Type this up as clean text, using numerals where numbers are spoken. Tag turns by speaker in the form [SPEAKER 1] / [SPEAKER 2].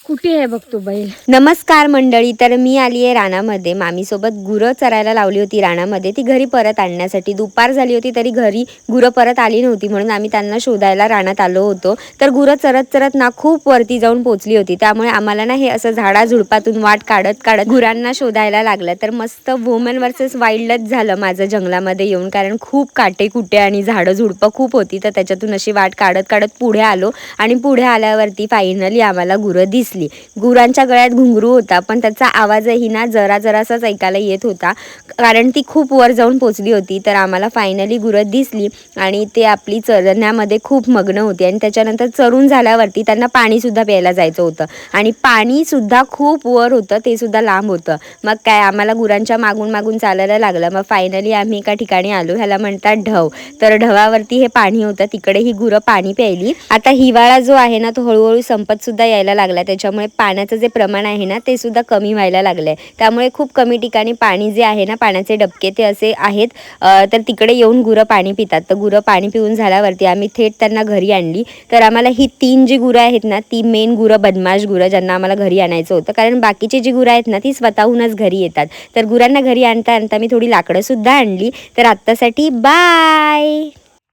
[SPEAKER 1] कुठे आहे बघतो बैल।
[SPEAKER 2] नमस्कार मंडळी, तर मी आली आहे रानामध्ये। मामीसोबत गुरं चरायला लावली होती रानामध्ये, ती घरी परत आणण्यासाठी। दुपार झाली होती तरी घरी गुरं परत आली नव्हती, म्हणून आम्ही त्यांना शोधायला रानात आलो होतो। तर गुरं चरत चरत ना खूप वरती जाऊन पोचली होती, त्यामुळे आम्हाला ना हे असं झाडाझुडपातून वाट काढत काढत गुरांना शोधायला लागलं। तर मस्त वुमन वर्सेस वाईल्डच झालं माझं जंगलामध्ये येऊन, कारण खूप काटे कुटे आणि झाडं झुडपं खूप होती। तर त्याच्यातून अशी वाट काढत काढत पुढे आलो आणि पुढे आल्यावरती फायनली आम्हाला गुरं दिसली। गुरांच्या गळ्यात घुंगरू होता, पण त्याचा आवाजही ना जरा जरासाच ऐकायला येत होता, कारण ती खूप वर जाऊन पोचली होती। तर आम्हाला फायनली गुरं दिसली आणि ते आपली चरण्यामध्ये खूप मग्न होती। आणि त्याच्यानंतर चरून झाल्यावरती त्यांना पाणीसुद्धा प्यायला जायचं होतं, आणि पाणीसुद्धा खूप वर होतं, ते सुद्धा लांब होतं। मग काय, आम्हाला गुरांच्या मागून मागून चालायला लागलं। मग फायनली आम्ही एका ठिकाणी आलो, ह्याला म्हणतात ढव। तर ढवावरती हे पाणी होतं, तिकडे ही गुरं पाणी प्यायली। आता हिवाळा जो आहे ना, तो हळूहळू संपत सुद्धा यायला लागला, त्याच्यामुळे पाण्याचं जे प्रमाण आहे ना ते सुद्धा कमी व्हायला लागलंय। त्यामुळे खूप कमी ठिकाणी पाणी जे आहे ना, पाण्याचे डबके ते असे आहेत, तर तिकडे येऊन गुरं पाणी पितात। तर गुरं पाणी पिऊन झाल्यावरती आम्ही थेट त्यांना घरी आणली। तर आम्हाला ही 3 जी गुरं आहेत ना, ती मेन गुरं, बदमाश गुरं, ज्यांना आम्हाला घरी आणायचं होतं, कारण बाकीची जी गुरं आहेत ना ती स्वतःहूनच घरी येतात। तर गुरांना घरी आणता आणता मी थोडी लाकडं सुद्धा आणली। तर आत्तासाठी बाय।